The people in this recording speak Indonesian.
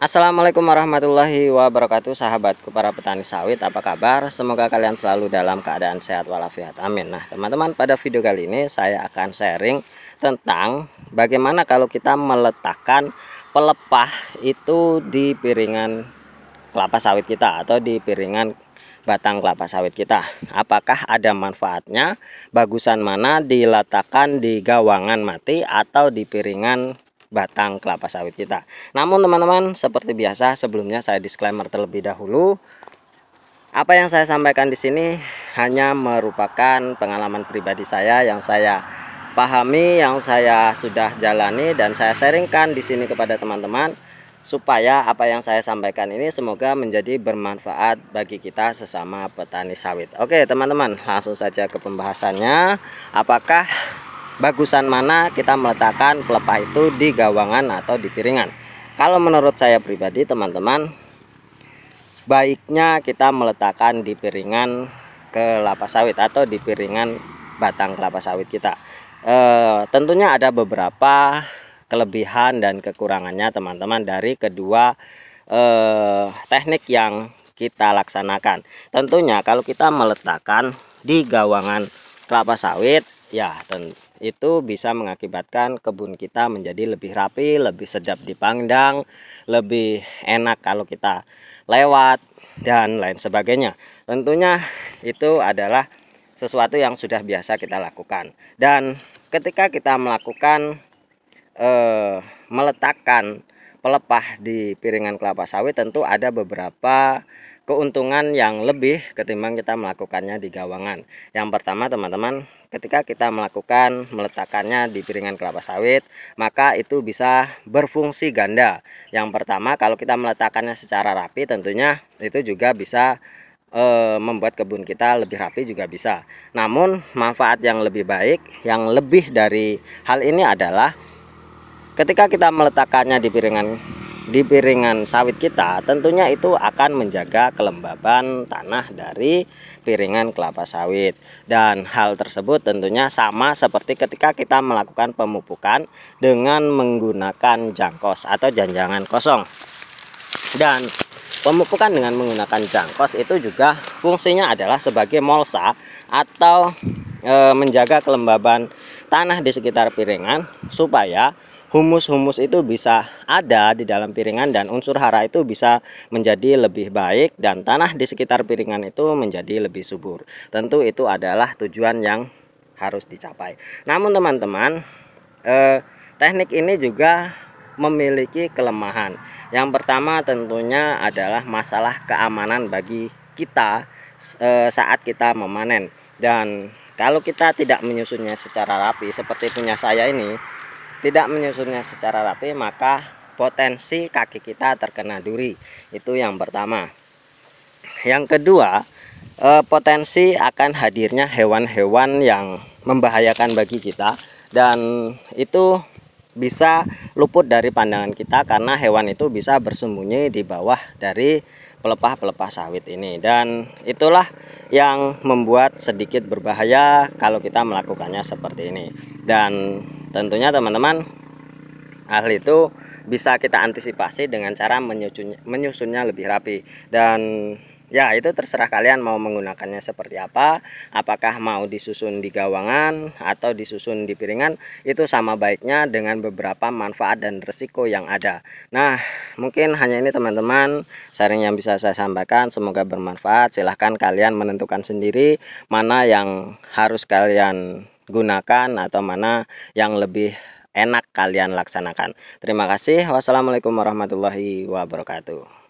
Assalamualaikum warahmatullahi wabarakatuh, sahabatku para petani sawit, apa kabar? Semoga kalian selalu dalam keadaan sehat walafiat, amin. Nah teman-teman, pada video kali ini saya akan sharing tentang bagaimana kalau kita meletakkan pelepah itu di piringan kelapa sawit kita atau di piringan batang kelapa sawit kita. Apakah ada manfaatnya? Bagusan mana diletakkan di gawangan mati atau di piringan batang kelapa sawit kita? Namun teman-teman, seperti biasa sebelumnya saya disclaimer terlebih dahulu. Apa yang saya sampaikan di sini hanya merupakan pengalaman pribadi saya yang saya pahami, yang saya sudah jalani dan saya sharingkan di sini kepada teman-teman, supaya apa yang saya sampaikan ini semoga menjadi bermanfaat bagi kita sesama petani sawit. Oke teman-teman, langsung saja ke pembahasannya. Apakah bagusan mana kita meletakkan pelepah itu di gawangan atau di piringan? Kalau menurut saya pribadi teman-teman, baiknya kita meletakkan di piringan kelapa sawit atau di piringan batang kelapa sawit kita. Tentunya ada beberapa kelebihan dan kekurangannya teman-teman dari kedua teknik yang kita laksanakan. Tentunya kalau kita meletakkan di gawangan kelapa sawit, ya itu bisa mengakibatkan kebun kita menjadi lebih rapi, lebih sedap dipandang, lebih enak kalau kita lewat dan lain sebagainya. Tentunya itu adalah sesuatu yang sudah biasa kita lakukan. Dan ketika kita melakukan meletakkan pelepah di piringan kelapa sawit, tentu ada beberapa keuntungan yang lebih ketimbang kita melakukannya di gawangan. Yang pertama teman-teman, ketika kita meletakkannya di piringan kelapa sawit, maka itu bisa berfungsi ganda. Yang pertama, kalau kita meletakkannya secara rapi, tentunya itu juga bisa membuat kebun kita lebih rapi juga bisa. Namun manfaat yang lebih baik, yang lebih dari hal ini adalah ketika kita meletakkannya di piringan sawit kita, tentunya itu akan menjaga kelembaban tanah dari piringan kelapa sawit. Dan hal tersebut tentunya sama seperti ketika kita melakukan pemupukan dengan menggunakan jangkos atau janjangan kosong. Dan pemupukan dengan menggunakan jangkos itu juga fungsinya adalah sebagai molsa atau menjaga kelembaban tanah di sekitar piringan, supaya humus-humus itu bisa ada di dalam piringan dan unsur hara itu bisa menjadi lebih baik dan tanah di sekitar piringan itu menjadi lebih subur. Tentu itu adalah tujuan yang harus dicapai. Namun teman-teman, teknik ini juga memiliki kelemahan. Yang pertama tentunya adalah masalah keamanan bagi kita saat kita memanen. Dan kalau kita tidak menyusunnya secara rapi seperti punya saya ini, tidak menyusunnya secara rapi, maka potensi kaki kita terkena duri. Itu yang pertama. Yang kedua, potensi akan hadirnya hewan-hewan yang membahayakan bagi kita, dan itu bisa luput dari pandangan kita karena hewan itu bisa bersembunyi di bawah dari pelepah-pelepah sawit ini. Dan itulah yang membuat sedikit berbahaya kalau kita melakukannya seperti ini. Dan tentunya teman-teman, hal itu bisa kita antisipasi dengan cara menyusunnya lebih rapi. Dan ya itu terserah kalian mau menggunakannya seperti apa. Apakah mau disusun di gawangan atau disusun di piringan, itu sama baiknya dengan beberapa manfaat dan resiko yang ada. Nah mungkin hanya ini teman-teman sharing yang bisa saya sampaikan, semoga bermanfaat. Silahkan kalian menentukan sendiri mana yang harus kalian gunakan atau mana yang lebih enak kalian laksanakan. Terima kasih. Wassalamualaikum warahmatullahi wabarakatuh.